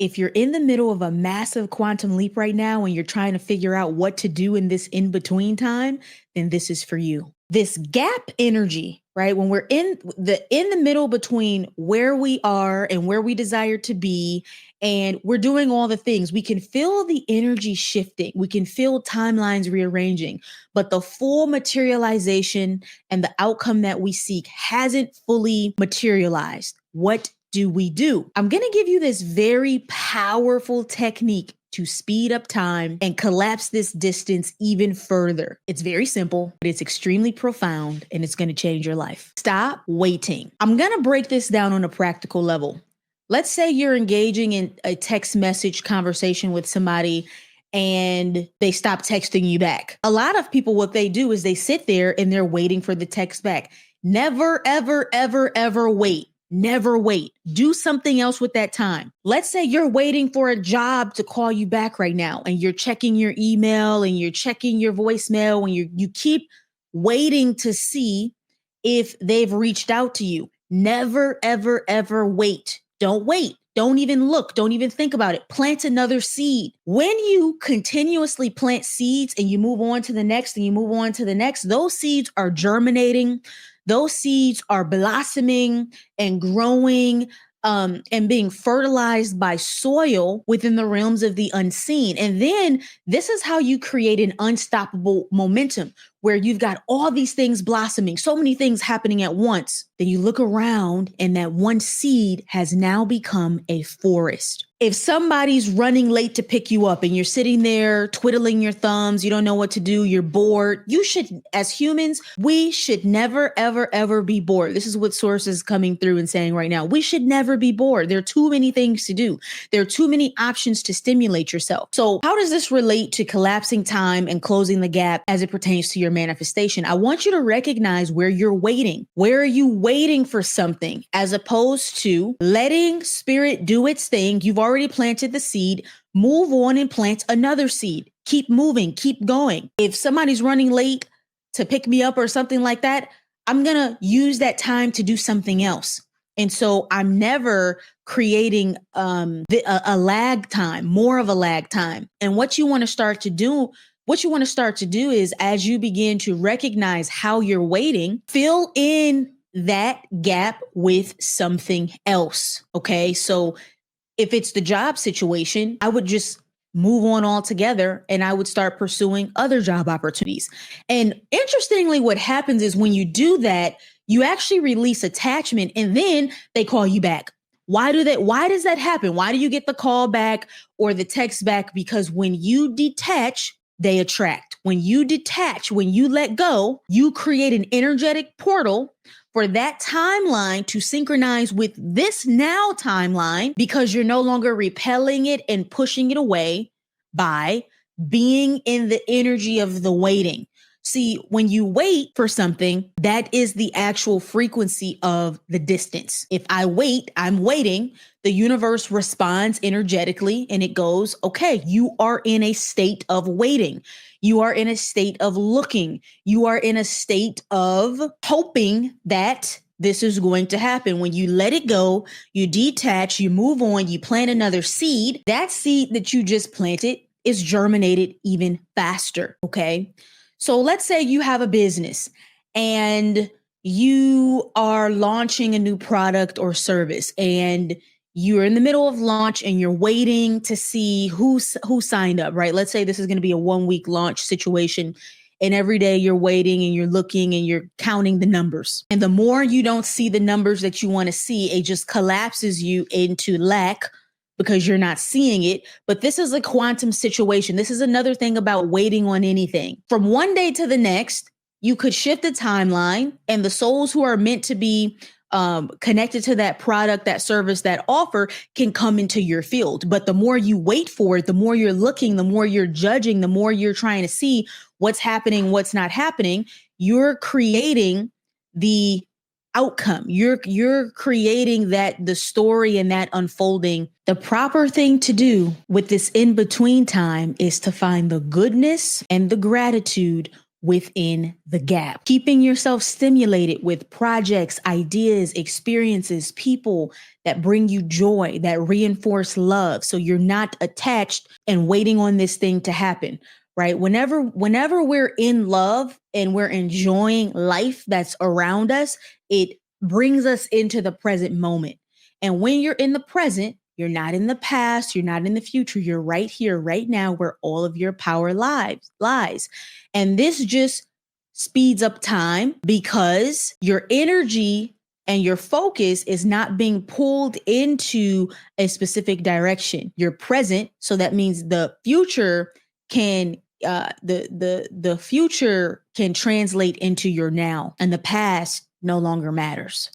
If you're in the middle of a massive quantum leap right now and you're trying to figure out what to do in this in-between time, then this is for you. This gap energy, right? When we're in the middle between where we are and where we desire to be, and we're doing all the things, we can feel the energy shifting. We can feel timelines rearranging, but the full materialization and the outcome that we seek hasn't fully materialized. What do we do? I'm going to give you this very powerful technique to speed up time and collapse this distance even further. It's very simple, but it's extremely profound, and it's going to change your life. Stop waiting. I'm going to break this down on a practical level. Let's say you're engaging in a text message conversation with somebody and they stop texting you back. A lot of people, what they do is they sit there and they're waiting for the text back. Never, ever, ever, ever wait. Never wait. Do something else with that time. Let's say you're waiting for a job to call you back right now, and you're checking your email and you're checking your voicemail, and you keep waiting to see if they've reached out to you. Never, ever, ever wait. Don't wait. Don't even look. Don't even think about it. Plant another seed. When you continuously plant seeds and you move on to the next and you move on to the next, those seeds are germinating. Those seeds are blossoming and growing and being fertilized by soil within the realms of the unseen. And then this is how you create an unstoppable momentum where you've got all these things blossoming, so many things happening at once. Then you look around and that one seed has now become a forest. If somebody's running late to pick you up and you're sitting there twiddling your thumbs, you don't know what to do, you're bored, you should, as humans, we should never, ever, ever be bored. This is what Source is coming through and saying right now. We should never be bored. There are too many things to do. There are too many options to stimulate yourself. So how does this relate to collapsing time and closing the gap as it pertains to your manifestation? I want you to recognize where you're waiting. Where are you waiting for something as opposed to letting spirit do its thing? You've already planted the seed. Move on and plant another seed. Keep moving, keep going. If somebody's running late to pick me up or something like that, I'm going to use that time to do something else. And so I'm never creating a lag time, more of a lag time. And what you want to start to do is, as you begin to recognize how you're waiting, fill in that gap with something else. Okay. So if it's the job situation, I would just move on altogether and I would start pursuing other job opportunities. And interestingly, what happens is when you do that, you actually release attachment and then they call you back. Why does that happen? Why do you get the call back or the text back? Because when you detach, they attract. When you detach, when you let go, you create an energetic portal for that timeline to synchronize with this now timeline, because you're no longer repelling it and pushing it away by being in the energy of the waiting. See, when you wait for something, that is the actual frequency of the distance. If I wait, I'm waiting. The universe responds energetically and it goes, okay, you are in a state of waiting. You are in a state of looking. You are in a state of hoping that this is going to happen. When you let it go, you detach, you move on, you plant another seed. That seed that you just planted is germinated even faster. Okay. So let's say you have a business and you are launching a new product or service and you're in the middle of launch and you're waiting to see who signed up, right? Let's say this is going to be a 1-week launch situation. And every day you're waiting and you're looking and you're counting the numbers. And the more you don't see the numbers that you want to see, it just collapses you into lack because you're not seeing it. But this is a quantum situation. This is another thing about waiting on anything. From one day to the next, you could shift the timeline and the souls who are meant to be connected to that product, that service, that offer can come into your field. But the more you wait for it, the more you're looking, the more you're judging, the more you're trying to see what's happening, what's not happening, you're creating the outcome. You're creating the story and that unfolding. The proper thing to do with this in-between time is to find the goodness and the gratitude within the gap. Keeping yourself stimulated with projects, ideas, experiences, people that bring you joy, that reinforce love. So you're not attached and waiting on this thing to happen, right? Whenever we're in love and we're enjoying life that's around us, it brings us into the present moment. And when you're in the present, you're not in the past, you're not in the future, you're right here, right now, where all of your power lies. And this just speeds up time because your energy and your focus is not being pulled into a specific direction. You're present, so that means the future can the future can translate into your now, and the past no longer matters.